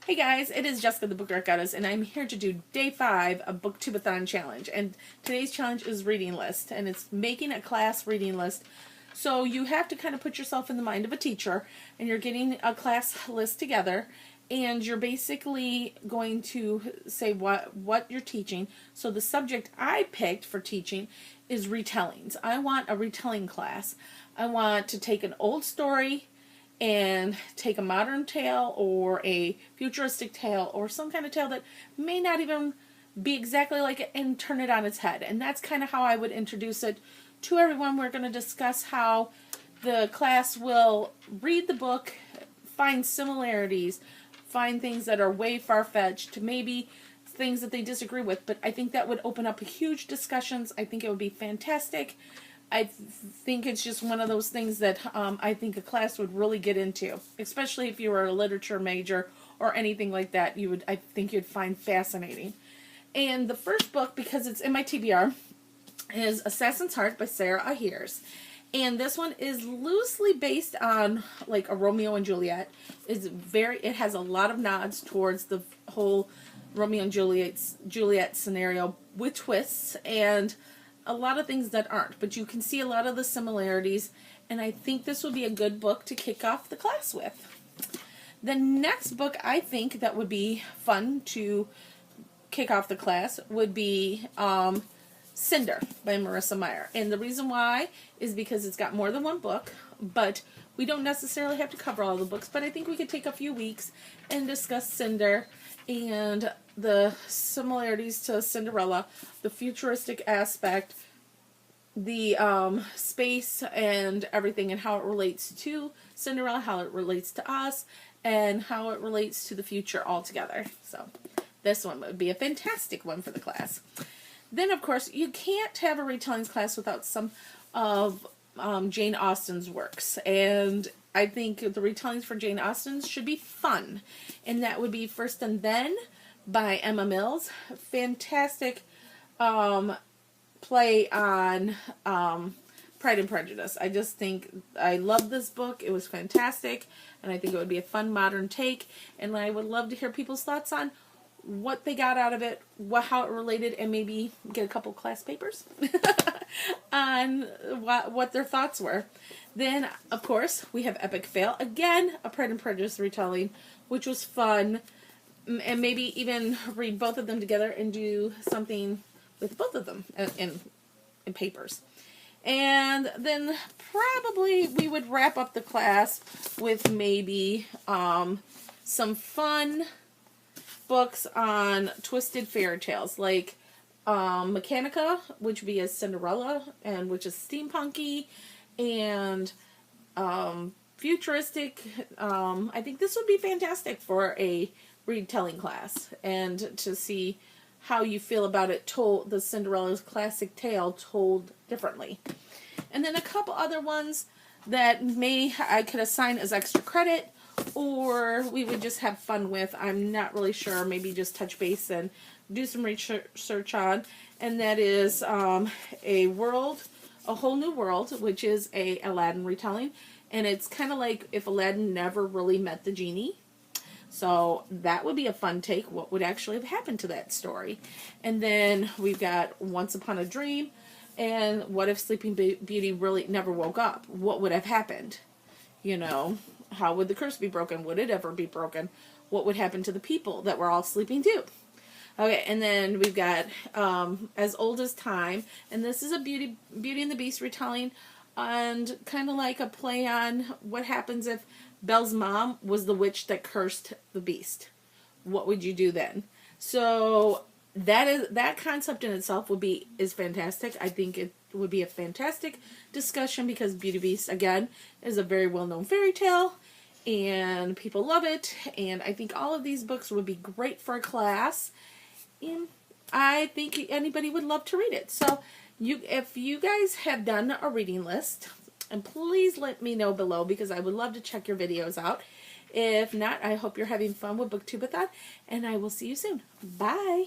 Hey guys, it is Jessica the Book Goddess, and I'm here to do day 5 of Booktubeathon challenge. And today's challenge is reading list, and it's making a class reading list. So you have to kind of put yourself in the mind of a teacher, and you're getting a class list together, and you're basically going to say what you're teaching. So the subject I picked for teaching is retellings. I want a retelling class. I want to take an old story and take a modern tale or a futuristic tale or some kind of tale that may not even be exactly like it and turn it on its head. And that's kind of how I would introduce it to everyone. We're going to discuss how the class will read the book, find similarities, find things that are way far-fetched, maybe things that they disagree with, but I think that would open up huge discussions. I think it would be fantastic. I think it's just one of those things that I think a class would really get into, especially if you were a literature major or anything like that. I think you'd find fascinating. And the first book, because it's in my TBR, is Assassin's Heart by Sarah Ahers. And this one is loosely based on like a Romeo and Juliet. It has a lot of nods towards the whole Romeo and Juliet scenario with twists and a lot of things that aren't, but you can see a lot of the similarities, and I think this would be a good book to kick off the class with. The next book I think that would be fun to kick off the class would be Cinder by Marissa Meyer, and the reason why is because it's got more than one book, but we don't necessarily have to cover all the books, but I think we could take a few weeks and discuss Cinder and the similarities to Cinderella, the futuristic aspect, the space and everything, and how it relates to Cinderella, how it relates to us, and how it relates to the future altogether. So this one would be a fantastic one for the class. Then, of course, you can't have a retellings class without some of Jane Austen's works, and I think the retellings for Jane Austen should be fun, and that would be First and Then by Emma Mills. Fantastic play on Pride and Prejudice. I just think I love this book. It was fantastic, and I think it would be a fun modern take, and I would love to hear people's thoughts on what they got out of it, how it related, and maybe get a couple class papers on what their thoughts were. Then, of course, we have Epic Fail. Again, a Pride and Prejudice retelling, which was fun, and maybe even read both of them together and do something with both of them in papers. And then probably we would wrap up the class with maybe some fun books on twisted fairy tales, like Mechanica, which would be a Cinderella, and which is steampunky, and futuristic. I think this would be fantastic for a retelling class, and to see how you feel about it told, the Cinderella's classic tale told differently. And then a couple other ones that I could assign as extra credit, or we would just have fun with. I'm not really sure. Maybe just touch base and do some research on. And that is A Whole New World, which is a Aladdin retelling. And it's kind of like if Aladdin never really met the genie. So that would be a fun take. What would actually have happened to that story? And then we've got Once Upon a Dream. And what if Sleeping Beauty really never woke up? What would have happened? You know, how would the curse be broken? Would it ever be broken? What would happen to the people that were all sleeping too? Okay, and then we've got As Old as Time, and this is a Beauty and the Beast retelling, and kind of like a play on what happens if Belle's mom was the witch that cursed the Beast. What would you do then? So that concept in itself is fantastic. I think it would be a fantastic discussion because Beauty and the Beast, again, is a very well-known fairy tale, and people love it, and I think all of these books would be great for a class, and I think anybody would love to read it. So if you guys have done a reading list, and please let me know below because I would love to check your videos out. If not, I hope you're having fun with Booktubeathon, and I will see you soon. Bye!